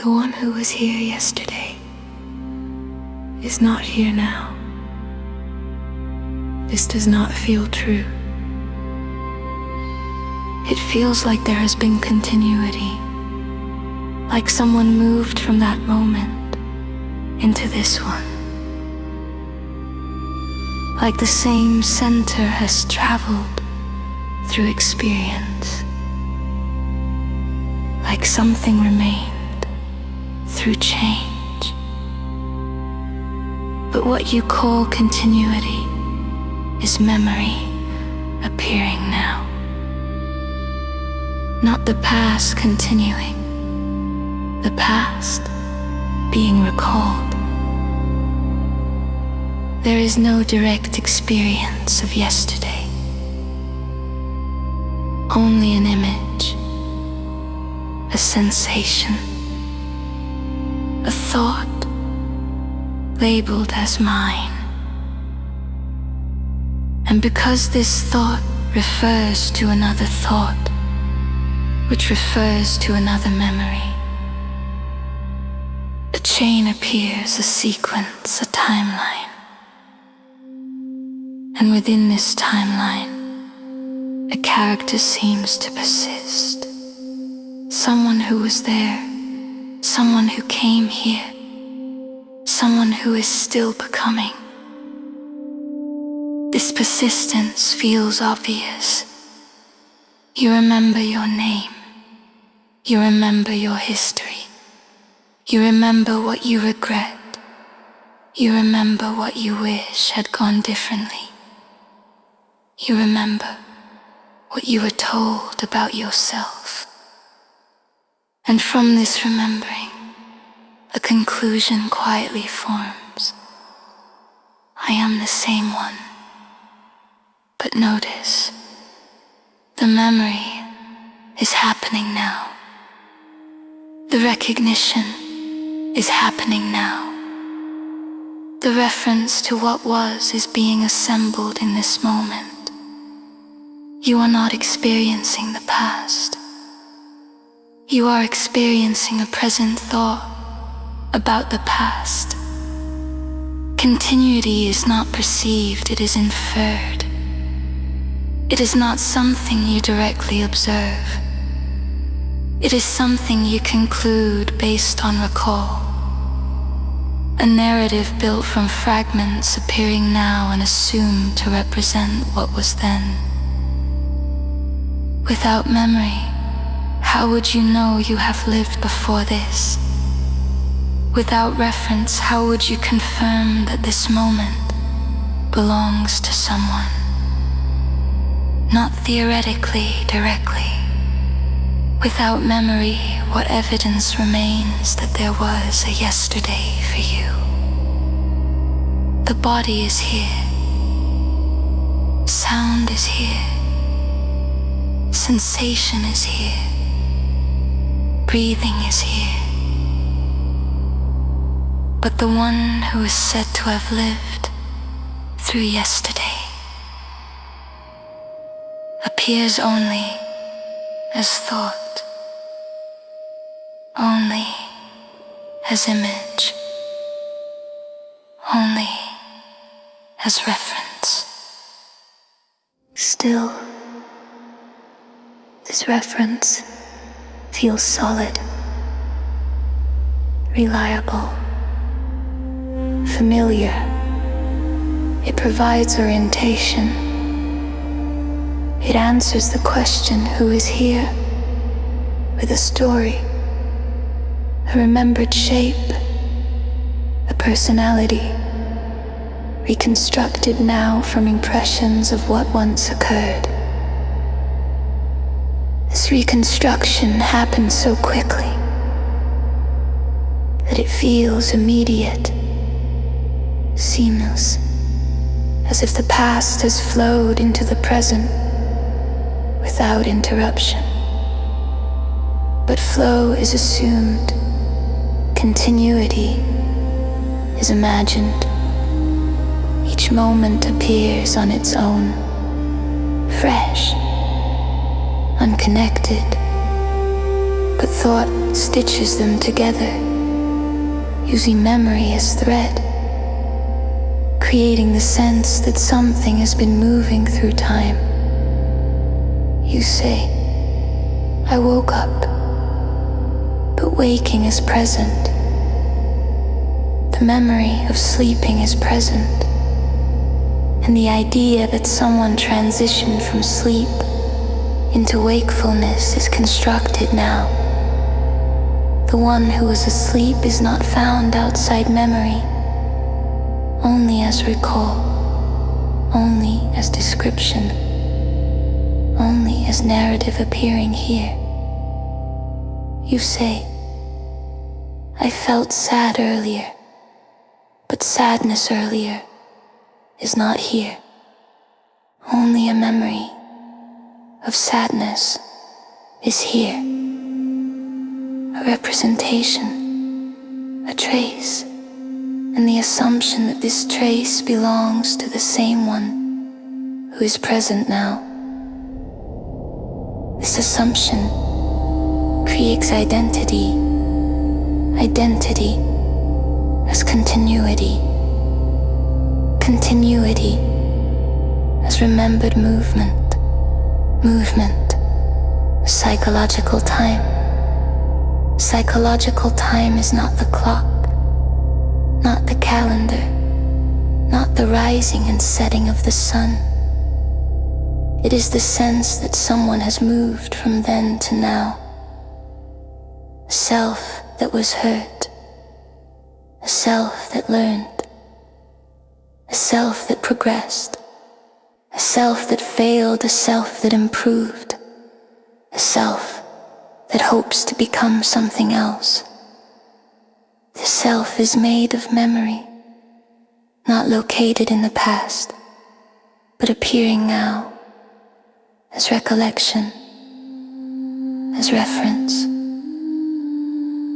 The one who was here yesterday is not here now. This does not feel true. It feels like there has been continuity, like someone moved from that moment into this one. Like the same center has traveled through experience. Like something remained through change. But what you call continuity is memory appearing now. Not the past continuing, the past being recalled. There is no direct experience of yesterday, only an image, a sensation, a thought labeled as mine. And because this thought refers to another thought, which refers to another memory, a chain appears, a sequence, a timeline. And within this timeline, a character seems to persist. Someone who was there, someone who came here, someone who is still becoming. This persistence feels obvious. You remember your name. You remember your history. You remember what you regret. You remember what you wish had gone differently. You remember what you were told about yourself. And from this remembering, a conclusion quietly forms. I am the same one. But notice, the memory is happening now. The recognition is happening now. The reference to what was is being assembled in this moment. You are not experiencing the past. You are experiencing a present thought about the past. Continuity is not perceived, it is inferred. It is not something you directly observe. It is something you conclude based on recall. A narrative built from fragments appearing now and assumed to represent what was then. Without memory, how would you know you have lived before this? Without reference, how would you confirm that this moment belongs to someone? Not theoretically, directly. Without memory, what evidence remains that there was a yesterday for you? The body is here. Sound is here. Sensation is here. Breathing is here. But the one who is said to have lived through yesterday appears only as thought, only as image, only as reference. Still, this reference feels solid, reliable, familiar. It provides orientation. It answers the question, who is here? With a story, a remembered shape, a personality, reconstructed now from impressions of what once occurred. This reconstruction happens so quickly that it feels immediate, seamless, as if the past has flowed into the present without interruption. But flow is assumed, continuity is imagined. Each moment appears on its own, fresh, unconnected, but thought stitches them together, using memory as thread, creating the sense that something has been moving through time. You say, I woke up, but waking is present. The memory of sleeping is present, and the idea that someone transitioned from sleep into wakefulness is constructed now. The one who was asleep is not found outside memory, only as recall, only as description, only as narrative appearing here. You say, I felt sad earlier, but sadness earlier is not here. Only a memory of sadness is here. A representation, a trace, and the assumption that this trace belongs to the same one who is present now. This assumption creates identity as continuity, continuity as remembered movement, psychological time. Psychological time is not the clock, not the calendar, not the rising and setting of the sun. It is the sense that someone has moved from then to now. A self that was hurt, a self that learned, a self that progressed, a self that failed, a self that improved, a self that hopes to become something else. The self is made of memory, not located in the past, but appearing now as recollection, as reference,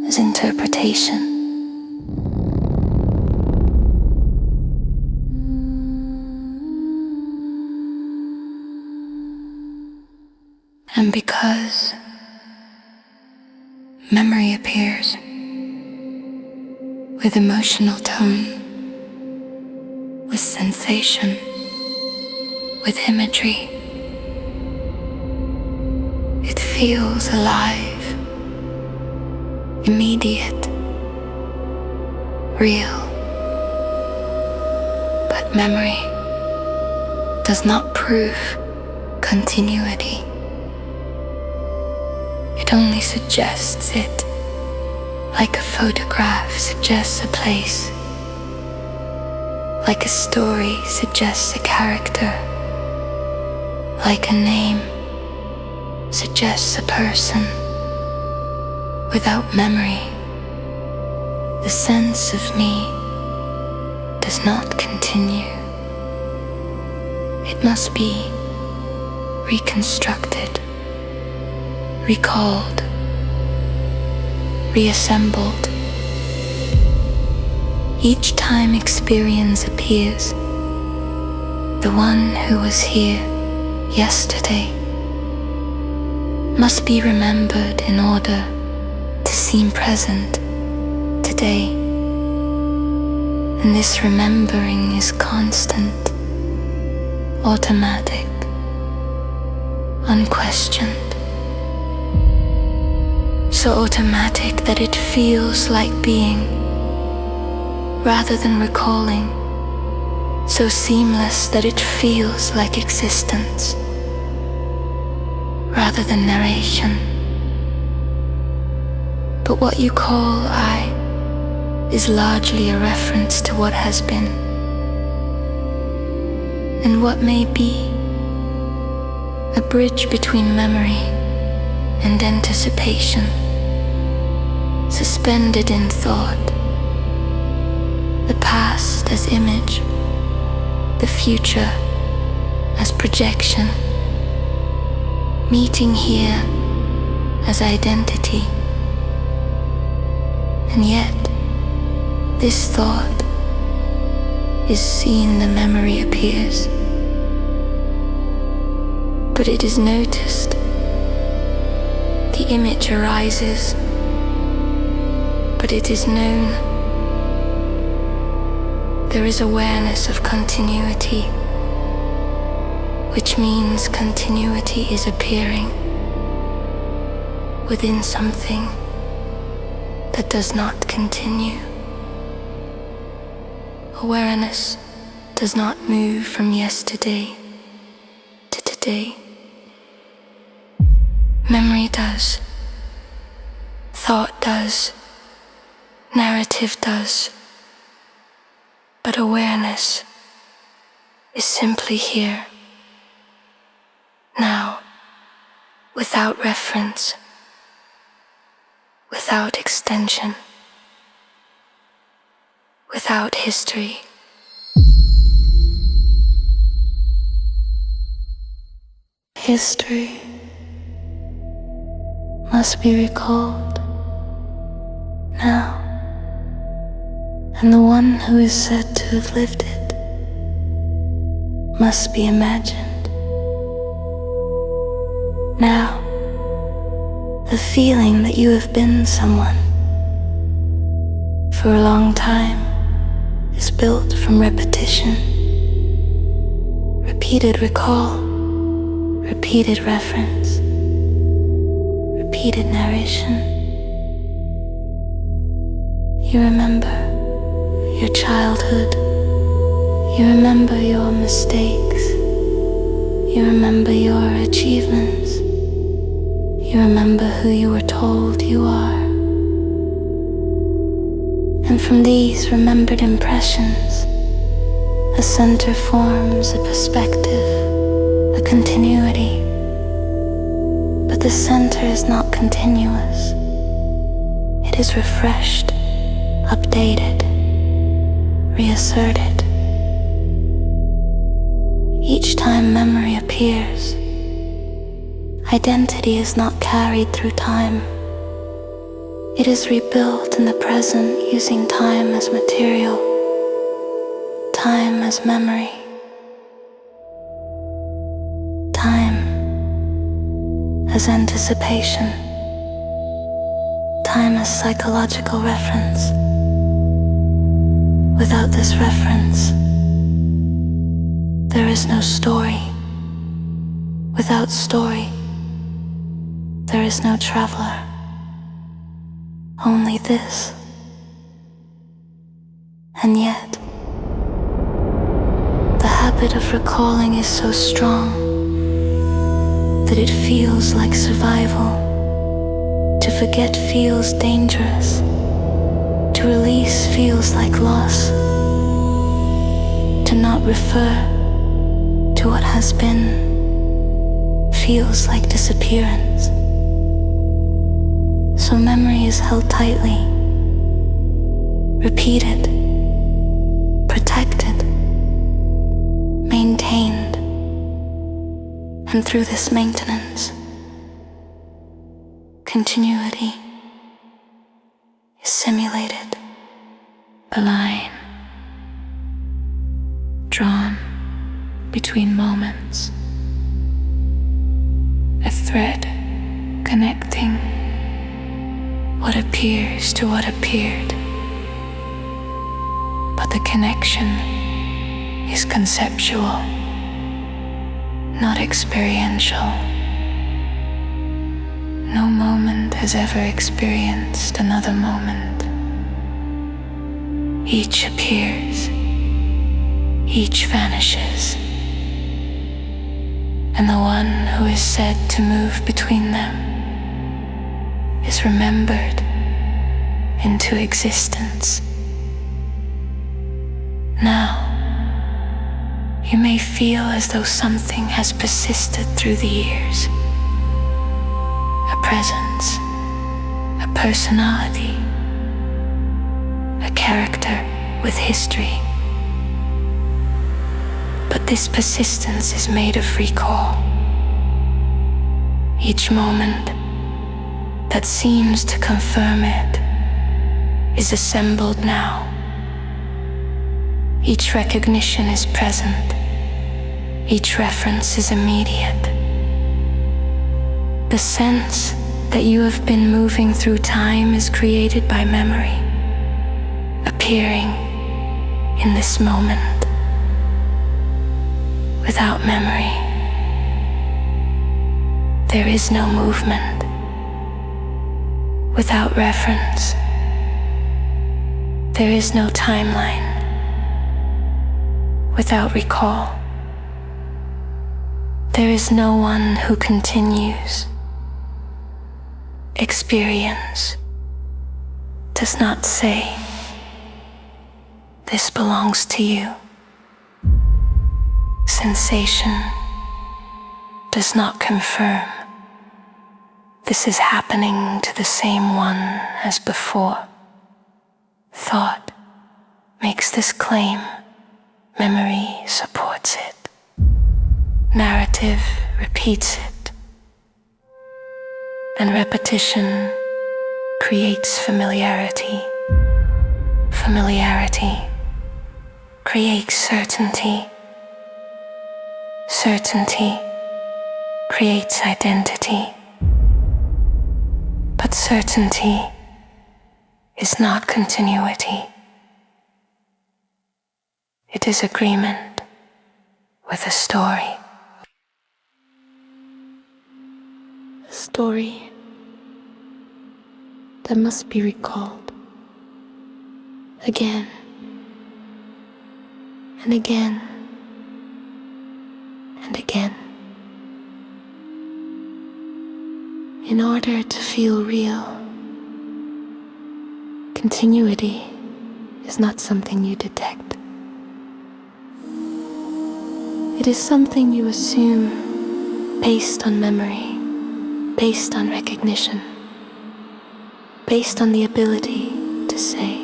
as interpretation. And because memory appears with emotional tone, with sensation, with imagery, it feels alive, immediate, real. But memory does not prove continuity. It only suggests it, like a photograph suggests a place, like a story suggests a character, like a name suggests a person. Without memory, the sense of me does not continue. It must be reconstructed, recalled, reassembled. Each time experience appears, the one who was here yesterday must be remembered in order to seem present today. And this remembering is constant, automatic, unquestioned. So automatic that it feels like being, rather than recalling, so seamless that it feels like existence, rather than narration. But what you call I is largely a reference to what has been, and what may be, a bridge between memory and anticipation, suspended in thought, the past as image, the future as projection, meeting here as identity. And yet, this thought is seen, the memory appears, but it is noticed. The image arises but it is known. There is awareness of continuity, which means continuity is appearing within something that does not continue. Awareness does not move from yesterday to today. Memory does. Thought does. Narrative does. But awareness is simply here, now, without reference, without extension, without history. History must be recalled now, and the one who is said to have lived it must be imagined. Now, the feeling that you have been someone for a long time is built from repetition, repeated recall, repeated reference, repeated narration. You remember your childhood, you remember your mistakes, you remember your achievements, you remember who you were told you are. And from these remembered impressions, a center forms a perspective, a continuity. But the center is not continuous. It is refreshed, updated, reasserted. Each time memory appears, identity is not carried through time. It is rebuilt in the present using time as material, time as memory, time as anticipation, time as psychological reference. Without this reference, there is no story. Without story, there is no traveler. Only this. And yet, the habit of recalling is so strong that it feels like survival. To forget feels dangerous. To release feels like loss. To not refer to what has been feels like disappearance. So memory is held tightly, repeated, protected, maintained. And through this maintenance, continuity is simulated. A line drawn between moments, a thread connecting what appears to what appeared. But the connection is conceptual, not experiential. No moment has ever experienced another moment. Each appears, each vanishes, and the one who is said to move between them is remembered into existence. Now, you may feel as though something has persisted through the years. A presence, a personality, a character with history. But this persistence is made of recall. Each moment that seems to confirm it is assembled now. Each recognition is present. Each reference is immediate. The sense that you have been moving through time is created by memory, appearing in this moment. Without memory, there is no movement. Without reference, there is no timeline. Without recall, there is no one who continues. Experience does not say, "This belongs to you." Sensation does not confirm, "This is happening to the same one as before." Thought makes this claim, memory supports it. Narrative repeats it, and repetition creates familiarity. Familiarity creates certainty. Certainty creates identity. But certainty is not continuity. It is agreement with a story. A story that must be recalled again and again and again in order to feel real. Continuity is not something you detect. It is something you assume based on memory, based on recognition, based on the ability to say,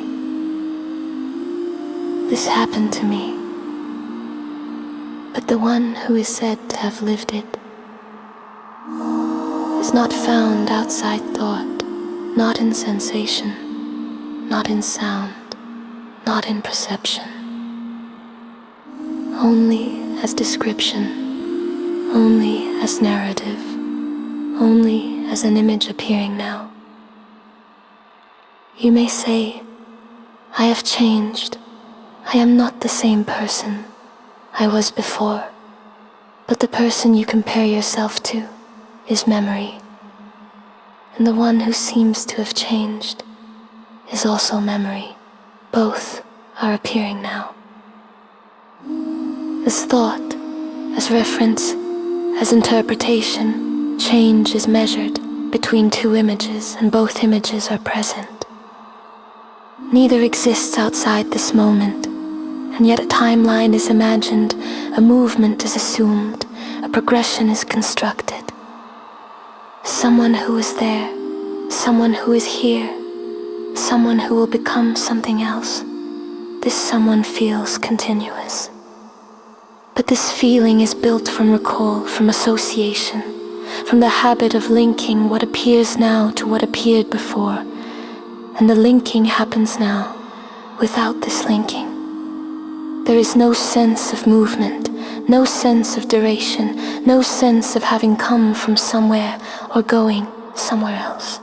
"This happened to me." But the one who is said to have lived it is not found outside thought, not in sensation, not in sound, not in perception. Only as description, only as narrative, only as an image appearing now. You may say, "I have changed. I am not the same person I was before." But the person you compare yourself to is memory. And the one who seems to have changed is also memory. Both are appearing now. As thought, as reference, as interpretation, change is measured between two images, and both images are present. Neither exists outside this moment, and yet a timeline is imagined, a movement is assumed, a progression is constructed. Someone who is there, someone who is here, someone who will become something else. This someone feels continuous. But this feeling is built from recall, from association, from the habit of linking what appears now to what appeared before. And the linking happens now without this linking. There is no sense of movement, no sense of duration, no sense of having come from somewhere or going somewhere else.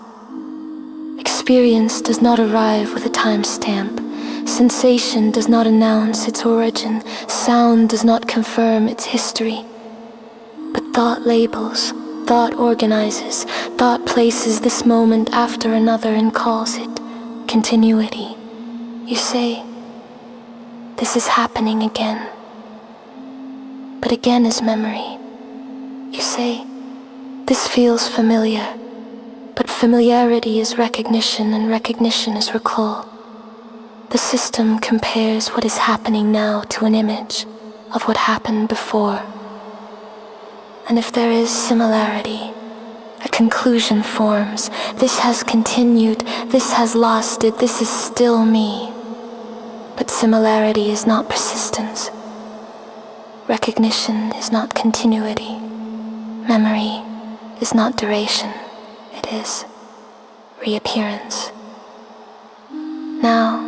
Experience does not arrive with a timestamp. Sensation does not announce its origin. Sound does not confirm its history. But thought labels, thought organizes, thought places this moment after another and calls it continuity. You say, "This is happening again." But again is memory. You say, "This feels familiar." But familiarity is recognition, and recognition is recall. The system compares what is happening now to an image of what happened before. And if there is similarity, a conclusion forms. This has continued, this has lasted, this is still me. But similarity is not persistence. Recognition is not continuity. Memory is not duration. It is reappearance. Now,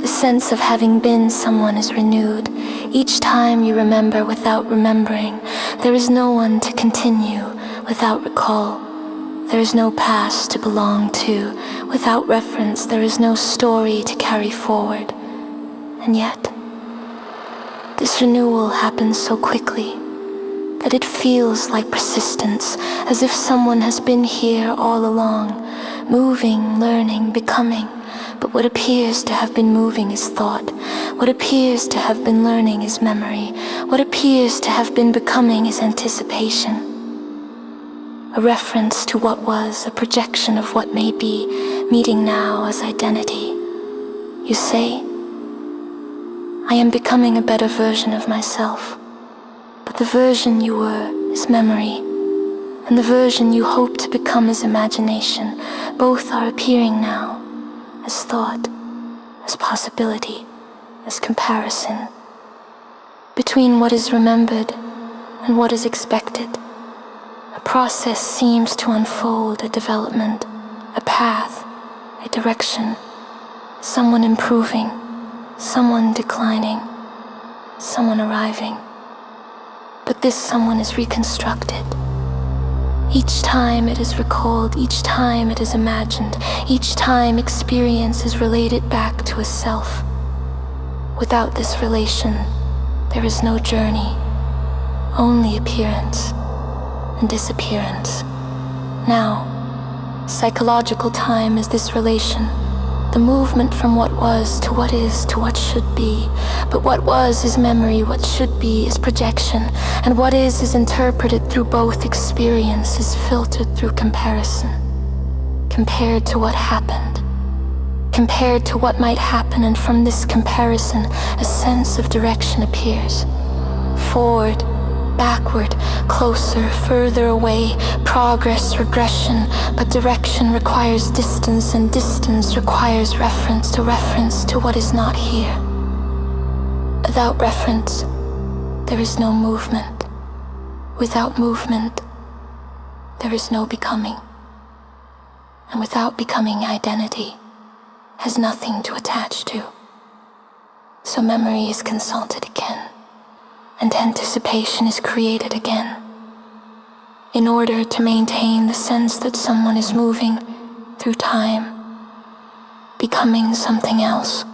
the sense of having been someone is renewed. Each time you remember without remembering, there is no one to continue without recall. there is no past to belong to. Without reference, there is no story to carry forward. And yet, this renewal happens so quickly that it feels like persistence, as if someone has been here all along, moving, learning, becoming. But what appears to have been moving is thought. What appears to have been learning is memory. What appears to have been becoming is anticipation. A reference to what was, a projection of what may be, meeting now as identity. You say, I am becoming a better version of myself. But the version you were is memory, and the version you hope to become is imagination. Both are appearing now, as thought, as possibility, as comparison, between what is remembered and what is expected. A process seems to unfold, a development, a path, a direction, someone improving, someone declining, someone arriving. But this someone is reconstructed. Each time it is recalled, each time it is imagined, each time experience is related back to a self. Without this relation, there is no journey, only appearance and disappearance. Now, psychological time is this relation, the movement from what was to what is to what should be. But what was is memory, what should be is projection, and what is interpreted through both experience, is filtered through comparison. Compared to what happened, compared to what might happen, and from this comparison, a sense of direction appears. Forward, backward, closer, further away, progress, regression, but direction requires distance, and distance requires reference to what is not here. Without reference, there is no movement. Without movement, there is no becoming. And without becoming, identity has nothing to attach to. So memory is consulted again, and anticipation is created again, in order to maintain the sense that someone is moving through time, becoming something else.